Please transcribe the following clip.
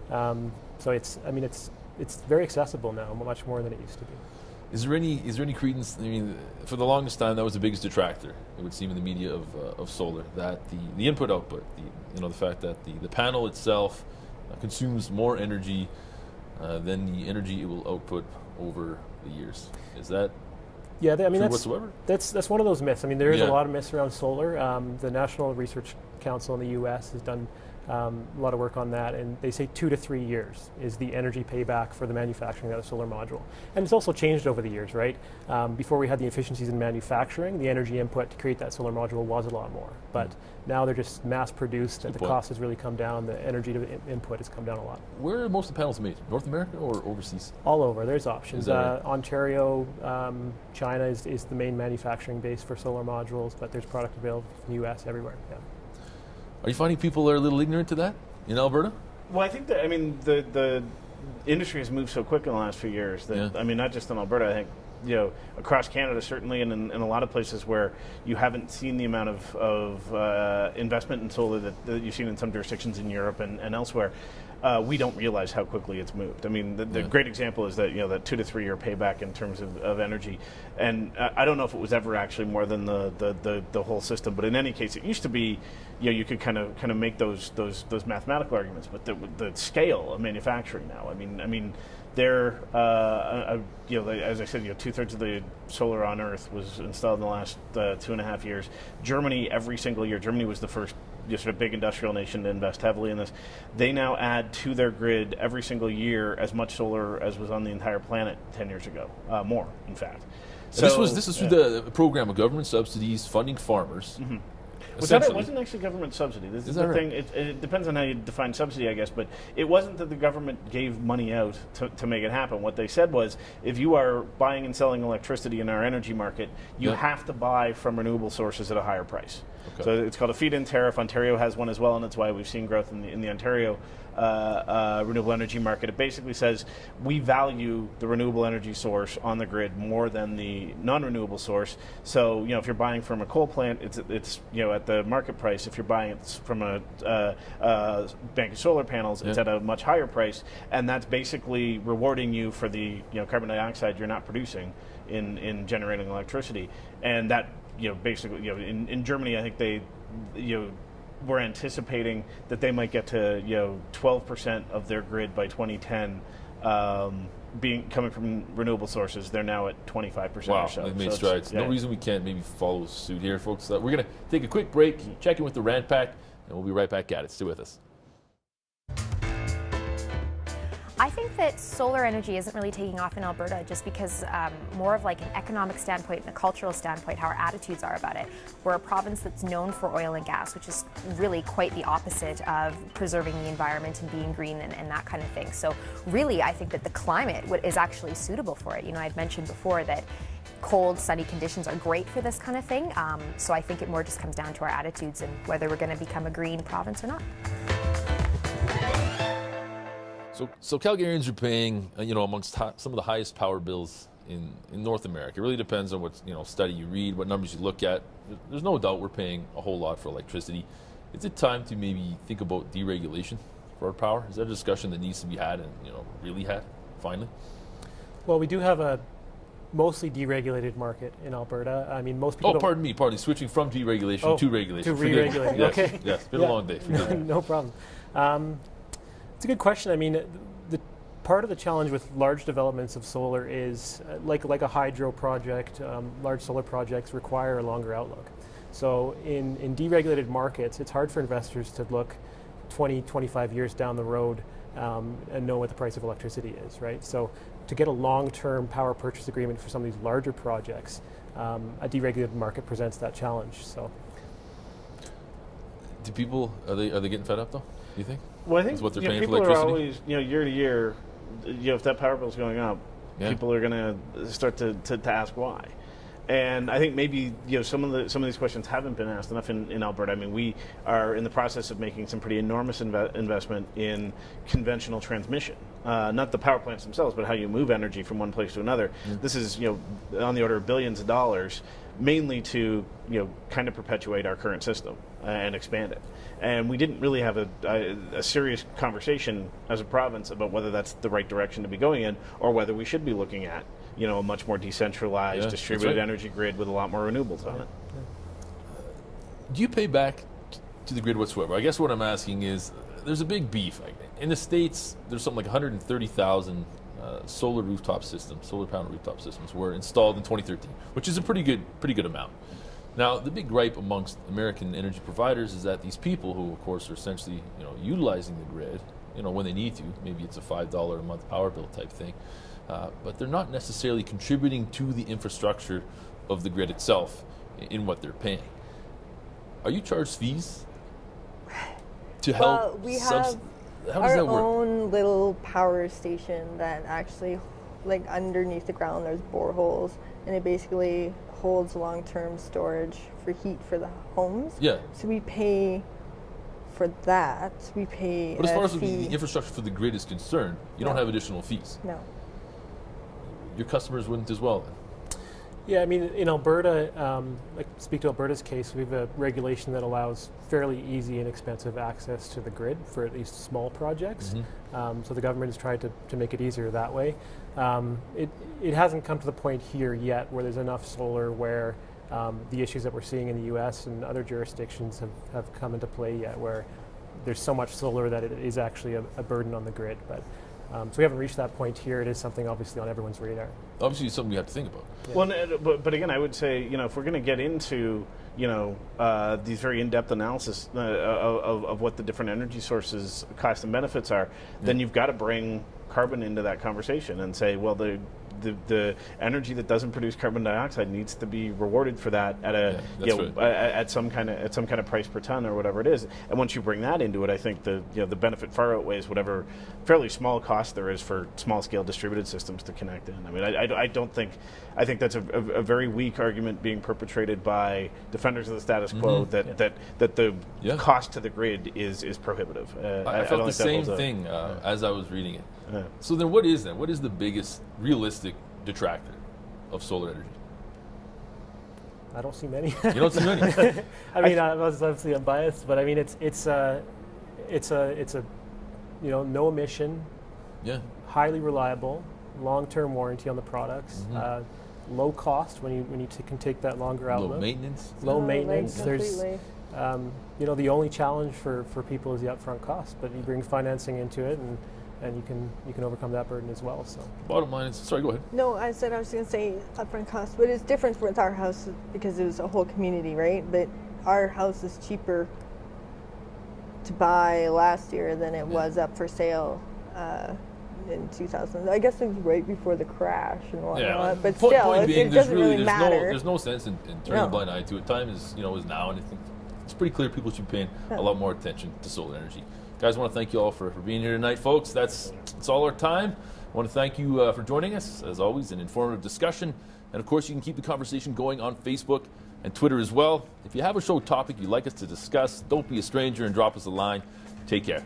So it's very accessible now, much more than it used to be. Is there any credence? I mean, for the longest time, that was the biggest detractor, it would seem, in the media of solar. That the input output, the fact that the panel itself consumes more energy than the energy it will output over the years. Is that true whatsoever? That's one of those myths. I mean, there is a lot of myths around solar. The National Research Council in the U.S. has done a lot of work on that, and they say 2 to 3 years is the energy payback for the manufacturing of a solar module. And it's also changed over the years, right? Before we had the efficiencies in manufacturing, the energy input to create that solar module was a lot more. But now they're just mass produced, and the cost has really come down, the energy to input has come down a lot. Where are most of the panels made? North America or overseas? All over, there's options. Right? Ontario, China is the main manufacturing base for solar modules, but there's product available from the US everywhere. Yeah. Are you finding people are a little ignorant to that in Alberta? Well, I think that, I mean, the industry has moved so quick in the last few years that, I mean, not just in Alberta, I think, across Canada certainly, and in a lot of places where you haven't seen the amount of investment in solar that you've seen in some jurisdictions in Europe and elsewhere. We don't realize how quickly it's moved. I mean, the great example is that that 2 to 3 year payback in terms of energy, and I don't know if it was ever actually more than the whole system. But in any case, it used to be, you could kind of make those mathematical arguments, but the scale of manufacturing now. I mean, they're as I said, 2/3 of the solar on Earth was installed in the last 2.5 years. Germany, every single year, Germany was the first sort of big industrial nation to invest heavily in this. They now add to their grid every single year as much solar as was on the entire planet 10 years ago, more in fact. So this is through the program of government subsidies funding farmers. Mm-hmm. It wasn't actually government subsidy. This is the thing. It depends on how you define subsidy, I guess, but it wasn't that the government gave money out to make it happen. What they said was, if you are buying and selling electricity in our energy market, you have to buy from renewable sources at a higher price. Okay. So it's called a feed-in tariff. Ontario has one as well, and that's why we've seen growth in the Ontario renewable energy market. It basically says we value the renewable energy source on the grid more than the non-renewable source. So if you're buying from a coal plant, it's at the market price. If you're buying it from a bank of solar panels, it's at a much higher price, and that's basically rewarding you for the carbon dioxide you're not producing in generating electricity. And that basically in Germany, I think they we're anticipating that they might get to 12% of their grid by 2010 coming from renewable sources. They're now at 25% wow, or so. They've made strides. No reason we can't maybe follow suit here, folks. We're going to take a quick break, check in with the Rant Pack, and we'll be right back at it. Stay with us. I think that solar energy isn't really taking off in Alberta just because more of like an economic standpoint and a cultural standpoint, how our attitudes are about it. We're a province that's known for oil and gas, which is really quite the opposite of preserving the environment and being green and that kind of thing. So really, I think that the climate is actually suitable for it. I'd mentioned before that cold, sunny conditions are great for this kind of thing. So I think it more just comes down to our attitudes and whether we're going to become a green province or not. So Calgarians are paying, amongst some of the highest power bills in North America. It really depends on what study you read, what numbers you look at. There's no doubt we're paying a whole lot for electricity. Is it time to maybe think about deregulation for our power? Is that a discussion that needs to be had and really had finally? Well, we do have a mostly deregulated market in Alberta. I mean, most people. Oh, pardon me. Switching from deregulation to regulation. To re-regulate. Yes, Okay. Yes, it's been a long day. No problem. It's a good question. I mean, the part of the challenge with large developments of solar is like a hydro project. Large solar projects require a longer outlook. So in deregulated markets, it's hard for investors to look 20, 25 years down the road and know what the price of electricity is, right? So to get a long-term power purchase agreement for some of these larger projects, a deregulated market presents that challenge. So, do people are they getting fed up though? Do you think? Well, I think what they're paying people for are always year to year. If that power bill is going up, people are going to start to ask why. And I think maybe some of these questions haven't been asked enough in Alberta. I mean, we are in the process of making some pretty enormous investment in conventional transmission, not the power plants themselves, but how you move energy from one place to another. This is on the order of billions of dollars. mainly to kind of perpetuate our current system and expand it. And we didn't really have a serious conversation as a province about whether that's the right direction to be going in, or whether we should be looking at a much more decentralized, distributed energy grid with a lot more renewables on it. Do you pay back to the grid whatsoever? I guess what I'm asking is, there's a big beef. In the States, there's something like 130,000 solar panel rooftop systems were installed in 2013, which is a pretty good amount. Now, the big gripe amongst American energy providers is that these people, who of course are essentially utilizing the grid, when they need to, maybe it's a $5 a month power bill type thing, but they're not necessarily contributing to the infrastructure of the grid itself in what they're paying. Are you charged fees to help? Well, we have our own little power station that actually, like, underneath the ground there's boreholes, and it basically holds long-term storage for heat for the homes. Yeah. So we pay for that. We pay But as far as fee. the infrastructure for the grid is concerned, you don't have additional fees. No. Your customers wouldn't as well then? Yeah, I mean, in Alberta, speak to Alberta's case, we have a regulation that allows fairly easy and inexpensive access to the grid for at least small projects. Mm-hmm. So the government has tried to make it easier that way. It hasn't come to the point here yet where there's enough solar where the issues that we're seeing in the U.S. and other jurisdictions have come into play yet, where there's so much solar that it is actually a burden on the grid. But so we haven't reached that point here. It is something obviously on everyone's radar. Obviously, it's something we have to think about. Yeah. Well, but again, I would say, if we're going to get into, these very in-depth analysis of what the different energy sources' costs and benefits are, then you've got to bring carbon into that conversation and say, well, the energy that doesn't produce carbon dioxide needs to be rewarded for that at at some kind of price per ton or whatever it is. And once you bring that into it, I think the benefit far outweighs whatever fairly small cost there is for small scale distributed systems to connect in. I mean, I think that's a very weak argument being perpetrated by defenders of the status quo that the cost to the grid is prohibitive. I felt the same thing as I was reading it. So then what is the biggest realistic detractor of solar energy? I don't see many. You don't see many? I mean, obviously I'm biased, but I mean, it's a no emission, highly reliable, long-term warranty on the products, low cost when you can take that longer outlook. Low maintenance. Low maintenance. Like, There's the only challenge for people is the upfront cost, but you bring financing into it, and you can overcome that burden as well. So bottom line is, sorry, go ahead. No, I was going to say upfront cost, but it's different with our house because it was a whole community, right? But our house is cheaper to buy last year than it was up for sale in 2000. I guess it was right before the crash and whatnot. But still, it doesn't really matter. There's no sense in turning a blind eye to it. Time is now, and I think it's pretty clear people should be paying a lot more attention to solar energy. Guys, I want to thank you all for being here tonight, folks. That's all our time. I want to thank you for joining us. As always, an informative discussion. And, of course, you can keep the conversation going on Facebook and Twitter as well. If you have a show topic you'd like us to discuss, don't be a stranger and drop us a line. Take care.